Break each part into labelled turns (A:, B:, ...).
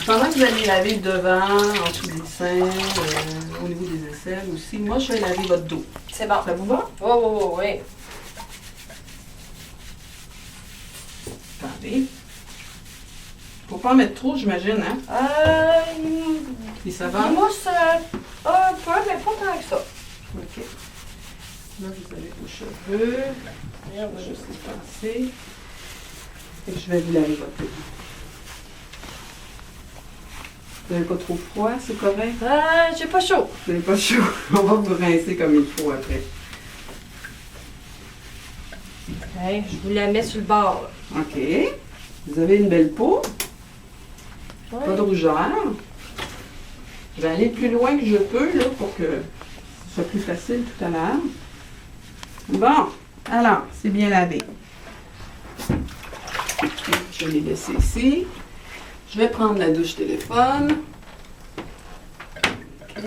A: Pendant que vous allez laver le devant, en dessous des seins, au niveau des aisselles aussi, moi je vais laver votre dos.
B: C'est bon.
A: Ça vous va?
B: Oui.
A: Attendez. Faut pas en mettre trop, j'imagine, hein? Puis ça va?
B: Il mousse un peu, mais pas tant que ça.
A: OK. Là, vous avez vos cheveux. On va juste les passer. Et je vais vous laver votre dos. Vous n'avez pas trop froid, c'est correct?
B: J'ai pas chaud.
A: Vous n'avez pas chaud. On va vous rincer comme il faut après.
B: Okay, je vous la mets sur le bord. Là.
A: OK. Vous avez une belle peau.
B: Ouais.
A: Pas de rougeur. Je vais aller plus loin que je peux là, pour que ce soit plus facile tout à l'heure. Bon, alors, c'est bien lavé. Je vais les laisser ici. Je vais prendre la douche téléphone. OK.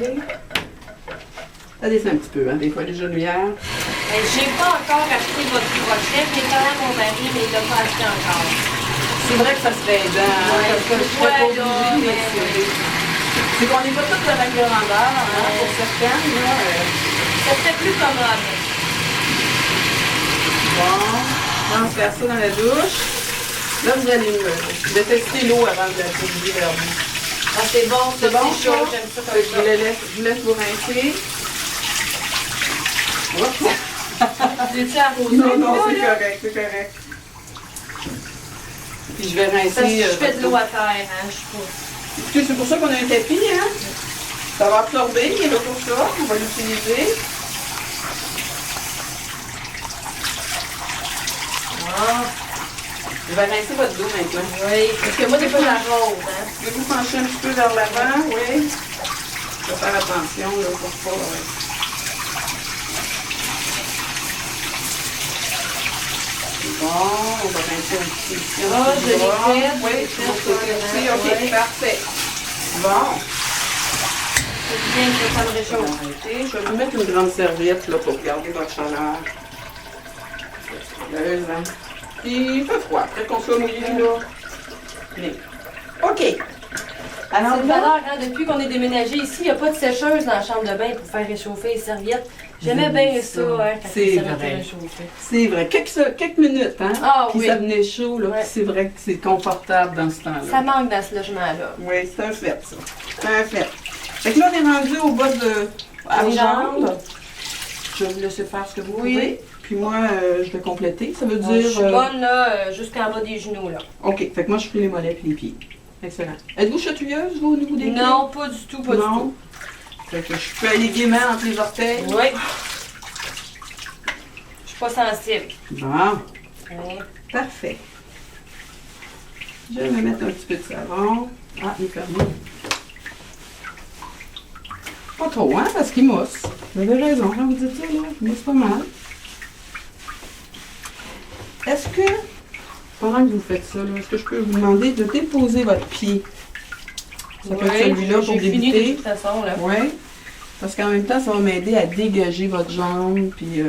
A: Ça descend un petit peu, hein, des fois les genouillères.
B: J'ai pas encore acheté votre crochet. J'ai quand même mon mari, mais il l'a pas acheté encore.
A: C'est vrai que ça serait aidant, hein,
B: Ouais,
A: parce que je serais pas obligée, mais c'est qu'on n'est pas tous de la même grandeur, hein, pour certaines, là.
B: Ça serait plus commode.
A: Bon, on va faire ça dans la douche. Là, vous allez me tester l'eau avant de la diriger vers vous.
B: Ah, c'est bon, ça,
A: C'est bon,
B: c'est chaud.
A: ça?
B: J'aime ça
A: Fait que
B: comme
A: je vous laisse vous rincer. Oups.
B: ça. Tu arrosé?
A: Non,
B: là,
A: c'est
B: là?
A: correct, c'est correct. Puis je vais
B: Parce que
A: rincer.
B: je fais de l'eau à terre, hein, je sais pas.
A: Écoutez, c'est pour ça qu'on a un tapis, hein. Ça va absorber, il est là pour ça. On va l'utiliser.
B: Ah,
A: Je vais rincer votre dos maintenant.
B: oui, parce que moi, des fois, j'arrose, hein.
A: Je vais vous pencher un petit peu vers l'avant, oui. Je vais faire attention, là, pour pas... Bon, on va rincer un petit peu ici.
B: Ah, je l'ai fait.
A: Oui,
B: Je l'ai
A: pour
B: fait,
A: côté aussi.
B: ouais.
A: OK, parfait. Bon.
B: C'est bien que ça me réchauffe.
A: Arrêtez. Je vais vous mettre une grande serviette là, pour garder votre chaleur. Hein. Puis il fait froid. Peut-être qu'on soit mouillé là. Mais... OK. Alors,
B: C'est une valeur, hein, depuis qu'on est déménagé ici, il n'y a pas de sécheuse dans la chambre de bain pour faire réchauffer les serviettes. J'aimais bien ça, hein, quand
A: C'est
B: les serviettes
A: vrai.
B: étaient réchauffées.
A: c'est vrai. Quelques minutes, hein?
B: Ah
A: Puis
B: oui.
A: ça venait chaud, là.
B: Ouais.
A: Puis c'est vrai que c'est confortable dans ce temps-là.
B: Ça manque dans ce logement-là.
A: Oui, c'est un fait, ça. C'est un fait. Fait que là, on est rendu au bas de... à
B: Les
A: vos
B: jambes.
A: jambes. Je vais vous laisser faire ce que vous
B: Oui.
A: pouvez. Puis moi, je vais compléter. Ça veut
B: Je
A: dire...
B: suis bonne, là, jusqu'en bas des genoux, là.
A: OK. Fait que moi, je fais les mollets et les pieds. Excellent. Êtes-vous chatouilleuse, vous, au niveau des pieds?
B: Non, pas du tout, pas du
A: Non.
B: tout.
A: Fait que je peux aller gaiement entre les orteils.
B: Oui. Je suis pas sensible.
A: Bon.
B: Oui.
A: Parfait. Je vais me mettre un petit peu de savon. Ah, il est fermé. Pas trop, hein, parce qu'il mousse. Vous avez raison, quand vous dites ça, là. Il mousse pas mal. Est-ce que, pendant que vous faites ça, là, est-ce que je peux vous demander de déposer votre pied? Ça peut être celui-là pour
B: j'ai fini de
A: débuter.
B: toute façon, là.
A: Oui. Parce qu'en même temps, ça va m'aider à dégager votre jambe, puis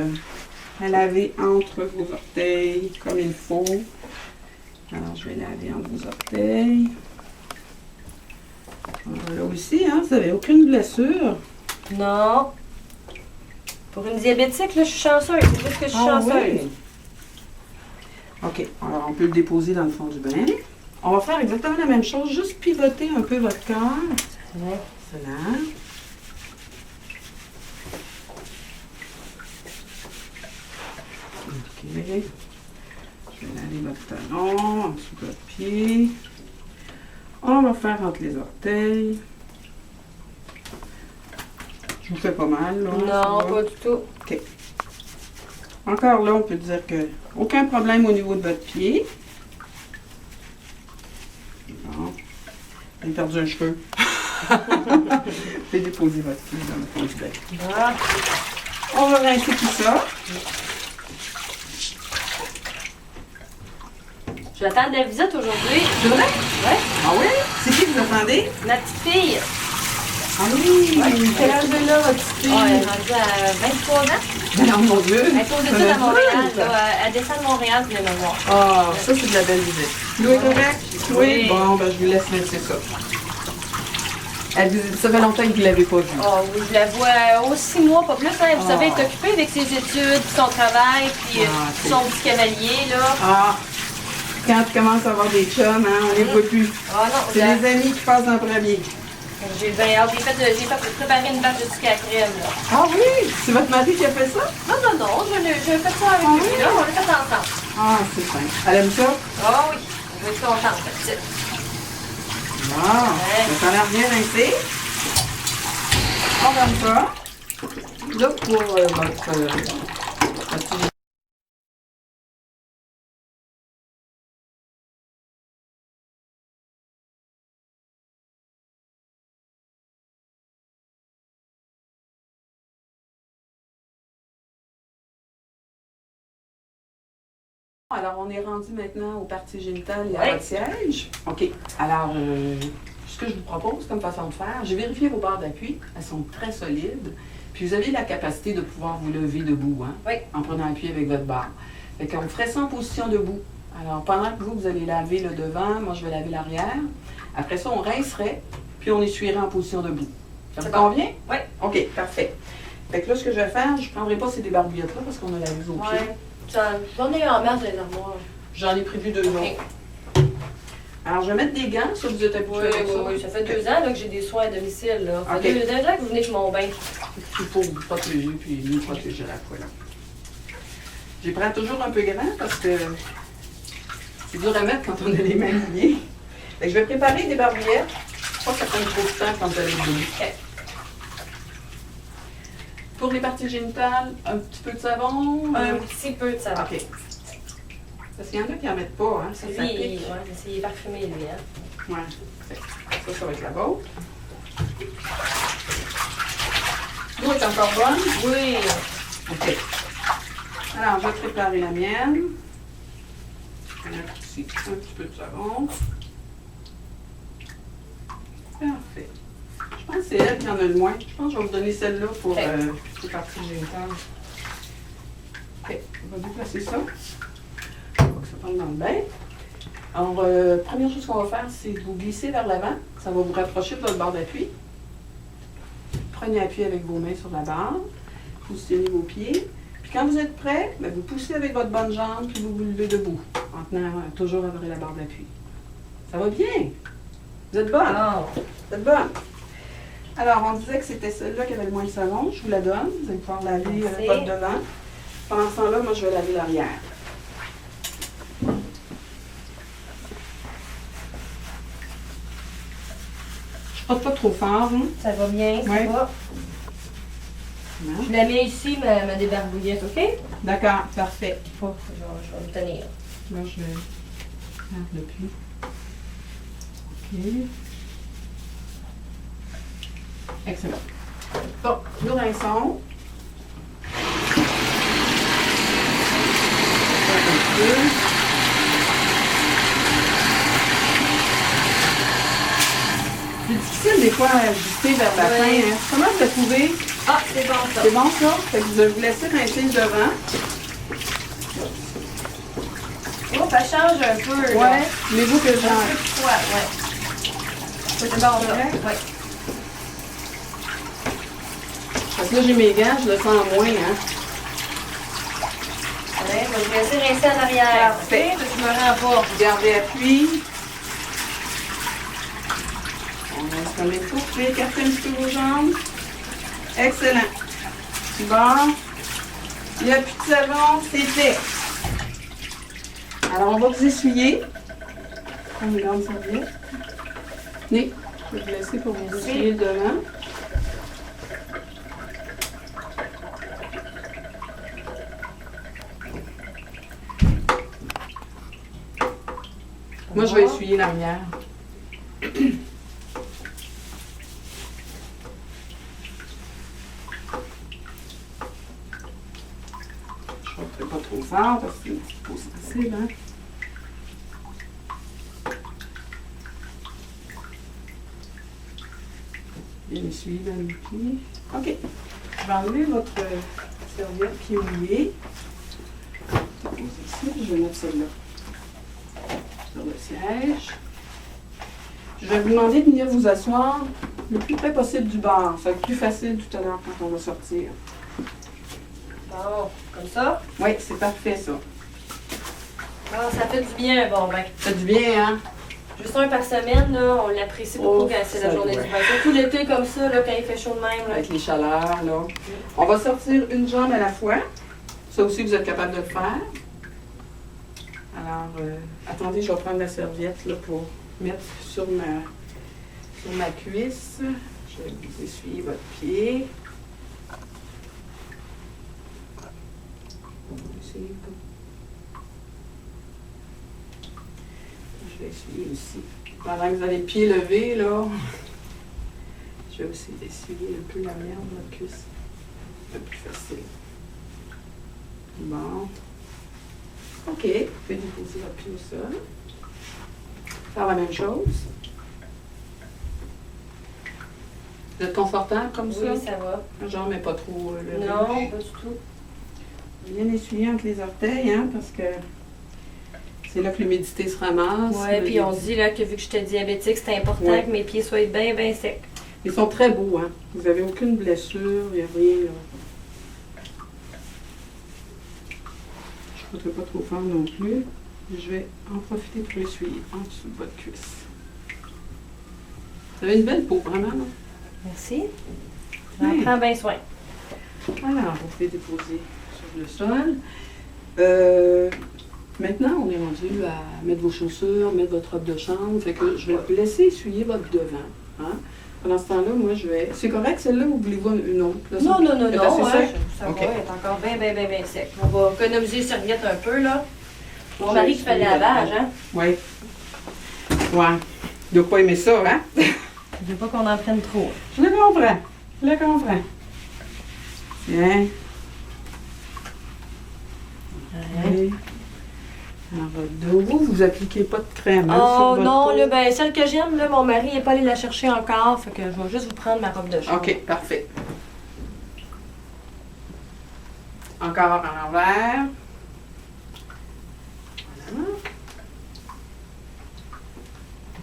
A: à laver entre vos orteils comme il faut. Alors, je vais laver entre vos orteils. Alors, là aussi, hein, vous n'avez aucune blessure.
B: Non. Pour une diabétique, là, je suis chanceuse. C'est juste que je suis chanceuse.
A: oui. OK. Alors, on peut le déposer dans le fond du bain. On va faire exactement la même chose, juste pivoter un peu votre corps.
B: Ouais.
A: Excellent. OK. Je vais laver votre talon, en dessous de votre pied. On va faire entre les orteils. Je vous fais pas mal, là. ça
B: Non,
A: va?
B: pas du tout.
A: OK. Encore là, on peut dire que aucun problème au niveau de votre pied. Bon. J'ai perdu un cheveu. Je vais déposer votre pied dans le fond du bain.
B: Ah.
A: On va rincer tout ça.
B: J'attends de la visite aujourd'hui.
A: C'est vrai?
B: Ouais.
A: Ah oui? C'est qui que vous attendez?
B: Ma petite fille.
A: Ah oui!
B: Ouais.
A: Quel âge est là, votre petite fille?
B: Ouais, elle est rendue à 23 ans.
A: Ben, oh mon Dieu!
B: Elle est aux études à Montréal. Là, elle descend de Montréal pour venir me voir.
A: Ah, ça, c'est de la belle visite. L'eau est correcte? Oui.
B: Oui.
A: Bon, ben, je vous laisse laisser ça. Ça fait longtemps que vous ne l'avez pas vue.
B: Oh oui, je la vois aux 6 mois, pas plus. Hein. Vous savez, elle
A: Ah.
B: est occupée avec ses études, puis son travail, puis
A: Ah,
B: son petit cavalier, là.
A: Ah! Quand tu commences à avoir des chums, hein, on les voit plus.
B: Ah non,
A: C'est les amis qui passent en premier.
B: j'ai bien hâte. J'ai fait préparer une bâche de sucre à crème, là.
A: Ah oui? C'est votre mari qui a fait ça?
B: Non, je fais ça avec lui, là. On l'a fait ensemble.
A: Ah, c'est simple. Elle aime ça?
B: Ah oui, je vais être contente, la petite.
A: Ah, ça a l'air bien rincé. On comme ça. Là, pour votre Alors, on est rendu maintenant au partie génitale et à
B: Oui.
A: votre siège. OK. Alors, ce que je vous propose comme façon de faire, j'ai vérifié vos barres d'appui. Elles sont très solides. Puis vous avez la capacité de pouvoir vous lever debout, hein,
B: Oui.
A: en prenant appui avec votre barre. Fait qu'on ferait ça en position debout. Alors, pendant que vous allez laver le devant, moi, je vais laver l'arrière. Après ça, on rincerait, puis on essuierait en position debout. Ça vous
B: C'est bon.
A: convient?
B: Oui.
A: OK, parfait. Fait que là, ce que je vais faire, je ne prendrai pas ces débarbouillettes-là parce qu'on a lavé aux pieds.
B: Ouais. J'en ai en masse dans les armoires.
A: J'en ai prévu 2 autres.
B: Ok.
A: Alors, je vais mettre des gants, ça vous êtes habitué
B: Oui,
A: avec ça.
B: oui, ça fait 2 ans là, que j'ai des soins à domicile. Là. Ça
A: Ok.
B: fait 2 ans que vous venez chez mon bain.
A: C'est pour vous protéger, puis nous protéger à la fois. Là. J'y prends toujours un peu grand parce que c'est dur à mettre quand on a les mains liées. Fait que je vais préparer des barbouillettes. Pas que ça prenne trop de temps quand vous allez le donner.
B: Ok.
A: Pour les parties génitales, un petit peu de savon.
B: Un petit peu de savon.
A: OK. Parce qu'il y en a qui n'en mettent pas, hein. Ça
B: Lui,
A: pique.
B: ouais, c'est parfumé, lui. Hein.
A: Ouais. Ça va être la vôtre. L'eau est encore bonne?
B: Oui.
A: OK. Alors, je vais préparer la mienne. Je vais mettre ici un petit peu de savon. Parfait. Je pense que c'est elle qui en a le moins. Je pense que je vais vous donner celle-là pour
B: OK.
A: les parties génitales. OK. On va déplacer ça. Pour que ça tombe dans le bain. Alors, première chose qu'on va faire, c'est de vous glisser vers l'avant. Ça va vous rapprocher de votre barre d'appui. Prenez appui avec vos mains sur la barre. Positionnez vos pieds. Puis quand vous êtes prêt, ben, vous poussez avec votre bonne jambe, puis vous vous levez debout, en tenant toujours après la barre d'appui. Ça va bien? Vous êtes bonne?
B: Oh.
A: Vous êtes bonne? Alors, on disait que c'était celle-là qui avait le moins de savon. Je vous la donne. Vous allez pouvoir laver
B: Merci.
A: votre devant. Pendant ce temps-là, moi, je vais laver l'arrière. Je frotte pas trop fort. Hein?
B: Ça va bien, ça
A: Ouais.
B: va.
A: Non?
B: Je la mets ici, ma débarbouillette, OK?
A: D'accord, parfait.
B: Oh, je vais me tenir.
A: Là, je vais faire le pli. OK. Excellent. Bon, nous rinçons. Un peu. C'est difficile des fois à ajuster vers la
B: Ouais.
A: fin. Hein. Comment vous la trouvez?
B: Ah, c'est bon ça.
A: C'est bon ça? Fait que je vais vous laisser rincer le devant.
B: Oh, ça change un peu. Là.
A: Ouais. Voulez-vous que
B: Un
A: j'en...
B: peu de froid, ouais. C'est bon ça.
A: Ouais.
B: Ouais.
A: Parce que là, j'ai mes gants, je le sens moins. Hein.
B: Ouais, je vais vous laisser rincer en arrière.
A: Parfait.
B: OK? Parce que je me rends pas.
A: Gardez appui. On laisse comme il faut. Vous pouvez écarter un petit peu vos jambes. Excellent. Bon. Il n'y a plus de savon, c'est fait. Alors, on va vous essuyer. On une grande serviette. Tenez, je vais vous laisser pour vous essuyer le devant. Moi, je vais essuyer l'arrière. Je ne ferai pas trop fort parce que c'est un petit peu sensible. Hein? Bien essuyé dans les pieds. OK. Je vais enlever votre serviette qui est mouillée. Ici, je vais mettre celle-là sur le siège. Je vais vous demander de venir vous asseoir le plus près possible du bar. Ça va être plus facile tout à l'heure quand on va sortir.
B: Bon, comme ça?
A: Oui, c'est parfait ça.
B: Ah, ça fait du bien, bon ben.
A: Ça fait du bien, hein?
B: Juste un par semaine, là, on l'apprécie beaucoup
A: Oh,
B: quand c'est la
A: ça
B: journée
A: doit.
B: du bain. Surtout l'été comme ça, là, quand il fait chaud de même. Là.
A: Avec les chaleurs, là. On va sortir une jambe à la fois. Ça aussi, vous êtes capable de le faire. Alors, attendez, je vais prendre la serviette là, pour mettre sur ma cuisse. Je vais vous essuyer votre pied. Essayez pas. Je vais essuyer aussi. Pendant que vous avez le pied levé, là, je vais aussi essuyer un peu l'arrière de votre cuisse. Un peu plus facile. Bon. OK. Vous pouvez déposer votre pied au sol. Faire la même chose. Vous êtes confortable comme ça?
B: Oui, ça va.
A: La jambe n'est pas trop levée.
B: Non, pas du tout.
A: Bien essuyer entre les orteils, hein, parce que c'est là que l'humidité se ramasse.
B: Ouais, puis on dit là que vu que j'étais diabétique, c'était important
A: Ouais.
B: que mes pieds soient bien, bien secs.
A: Ils sont très beaux, hein. Vous n'avez aucune blessure, il n'y a rien. Là. Je ne voudrais pas trop fort non plus. Je vais en profiter pour essuyer en dessous de votre cuisse. Vous avez une belle peau, vraiment, là.
B: Merci. J'en
A: Oui.
B: prends bien soin.
A: Alors, vous pouvez déposer sur le sol. Maintenant, on est rendu à mettre vos chaussures, mettre votre robe de chambre. Fait que je vais vous laisser essuyer votre devant. Hein? Pendant ce temps-là, moi, je vais... C'est correct, celle-là, ou voulez-vous une autre? Là,
B: Non, non, non,
A: C'est
B: non.
A: assez
B: Hein,
A: sec?
B: ça
A: Ok.
B: va, elle est encore bien, bien, bien, bien sec. On va économiser les serviettes un peu, là. Mon
A: Je
B: mari
A: vais
B: qui fait le
A: essuyer
B: lavage,
A: votre-
B: hein.
A: Oui. Ouais. Il doit pas aimer ça, hein?
B: Je veux pas qu'on en prenne trop.
A: Je le comprends. Je le comprends. Tiens. Oui. Alors, votre dos, vous appliquez pas de crème. Hein, sur
B: Oh
A: votre
B: non,
A: peau.
B: là, ben, celle que j'aime, là, mon mari n'est pas allé la chercher encore. Fait que je vais juste vous prendre ma robe de chambre.
A: OK, parfait. Encore en envers. Voilà.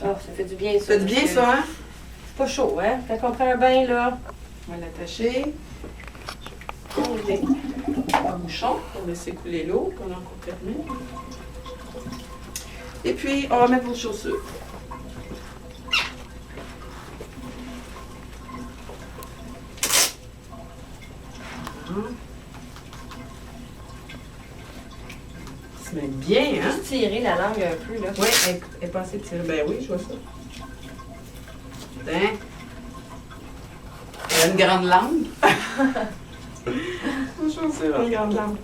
B: Ah, ça fait du bien, ça.
A: Ça fait du bien,
B: parce que
A: ça, hein?
B: C'est pas chaud, hein? Quand on prend un bain, là.
A: On va l'attacher. Enlever le bouchon pour laisser couler l'eau pendant qu'on termine. Et puis, on va mettre vos chaussures. Ça va être bien, hein?
B: Juste tirer la langue un peu, là.
A: Oui, elle est pas assez tirée. Ben oui, je vois ça. Hein? Elle a une grande langue. Vos chaussures ont une grande langue.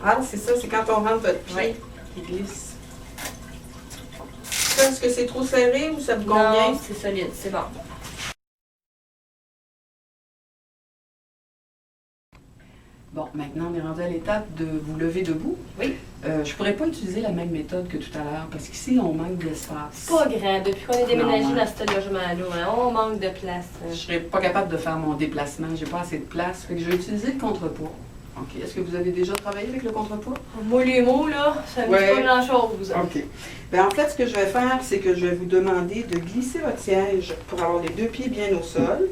A: Ah, c'est ça, c'est quand on rentre votre pied
B: Oui.
A: qui glisse. Ça, est-ce que c'est trop serré ou ça vous convient?
B: Non, c'est solide, c'est bon.
A: Bon, maintenant, on est rendu à l'étape de vous lever debout.
B: Oui.
A: Je pourrais pas utiliser la même méthode que tout à l'heure parce qu'ici, on manque d'espace.
B: C'est pas grand. Depuis qu'on est déménagé
A: Non, hein.
B: dans ce logement-là, hein, on manque de place.
A: Je serais pas capable de faire mon déplacement. J'ai pas assez de place. Fait que je vais utiliser le contrepoids. OK. Est-ce que vous avez déjà travaillé avec le contrepoids?
B: Moi, les mots, là, ça me dit
A: Ouais.
B: pas grand-chose.
A: OK. Bien, en fait, ce que je vais faire, c'est que je vais vous demander de glisser votre siège pour avoir les deux pieds bien au sol.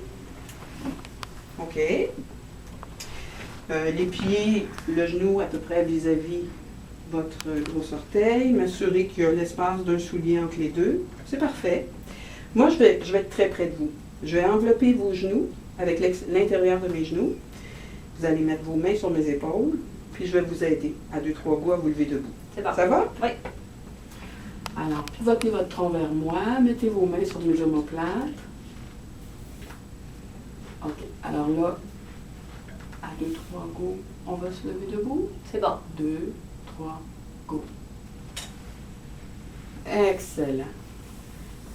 A: OK. Les pieds, le genou à peu près vis-à-vis votre gros orteil. M'assurer qu'il y a l'espace d'un soulier entre les deux. C'est parfait. Moi, je vais être très près de vous. Je vais envelopper vos genoux avec l'intérieur de mes genoux. Vous allez mettre vos mains sur mes épaules, puis je vais vous aider à 2-3 coups à vous lever debout.
B: C'est bon.
A: Ça va?
B: Oui.
A: Alors, pivotez votre tronc vers moi, mettez vos mains sur mes omoplates. OK. Alors là, à 2-3 go, on va se lever debout.
B: C'est bon.
A: 2, 3, go. Excellent.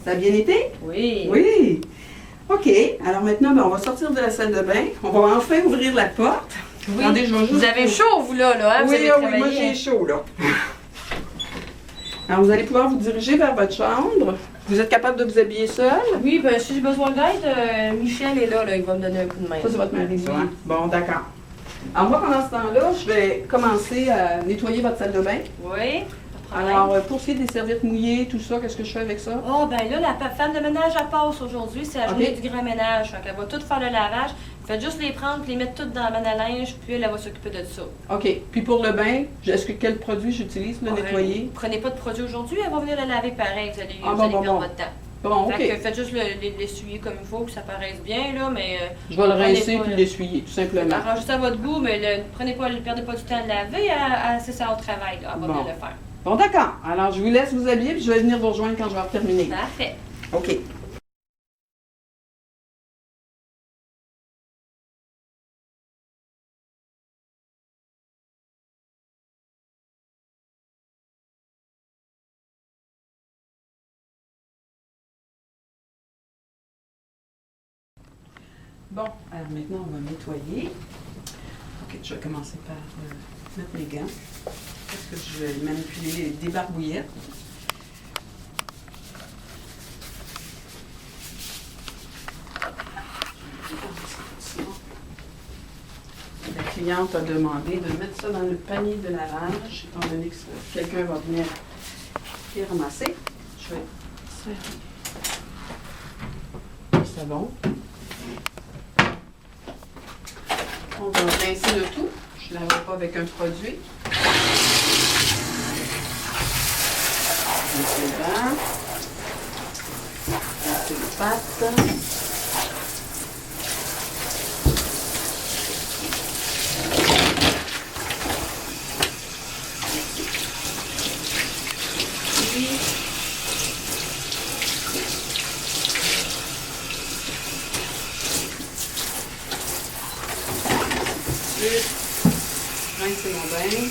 A: Ça a bien été?
B: Oui.
A: Oui. OK. Alors maintenant, ben, on va sortir de la salle de bain. On va enfin ouvrir la porte.
B: Oui.
A: Attendez, je vais juste...
B: Vous avez chaud, vous, là, hein? Vous
A: Oui,
B: avez
A: oui, moi
B: travaillé,
A: j'ai
B: hein?
A: chaud, là. Alors, vous allez pouvoir vous diriger vers votre chambre. Vous êtes capable de vous habiller seul?
B: Oui, ben si j'ai besoin d'aide, Michel est là, il va me donner un coup de main.
A: Ça, c'est votre mari, ça,
B: Oui.
A: hein? Bon, d'accord. Alors, moi, pendant ce temps-là, je vais commencer à nettoyer votre salle de bain.
B: Oui, pas de problème.
A: Alors, pour ce qui est des serviettes mouillées, tout ça, qu'est-ce que je fais avec ça?
B: Oh, ben là, la femme de ménage, elle passe aujourd'hui. C'est la
A: Ok.
B: journée du grand ménage. Fait qu'elle va tout faire le lavage. Faites juste les prendre, puis les mettre toutes dans la banne à linge, puis elle va s'occuper de ça.
A: OK. Puis pour le bain, est-ce que quel produit j'utilise pour le nettoyer?
B: Prenez pas de produit aujourd'hui, elle va venir le laver pareil. Vous allez,
A: Ah,
B: vous allez
A: bon,
B: perdre
A: bon.
B: votre temps.
A: Bon,
B: Fait que
A: OK.
B: faites juste l'essuyer comme il faut, que ça paraisse bien, là, mais...
A: Je vais le
B: prenez
A: rincer
B: pas-
A: puis l'essuyer, tout simplement.
B: Arrangez ça à votre goût, mais perdez pas du temps à le laver, c'est ça au travail, là, elle va
A: Bon.
B: bien le faire.
A: Bon, d'accord. Alors, je vous laisse vous habiller puis je vais venir vous rejoindre quand je vais avoir terminé.
B: Parfait.
A: OK. Bon, alors maintenant, on va nettoyer. OK, je vais commencer par mettre mes gants. Parce que je vais manipuler des barbouillettes. La cliente a demandé de mettre ça dans le panier de lavage, étant donné que quelqu'un va venir les ramasser. Je vais serrer le savon. On va rincer le tout. Je ne lave pas avec un produit. Rincer le bas. Rincer les pattes. Rincer mon bain.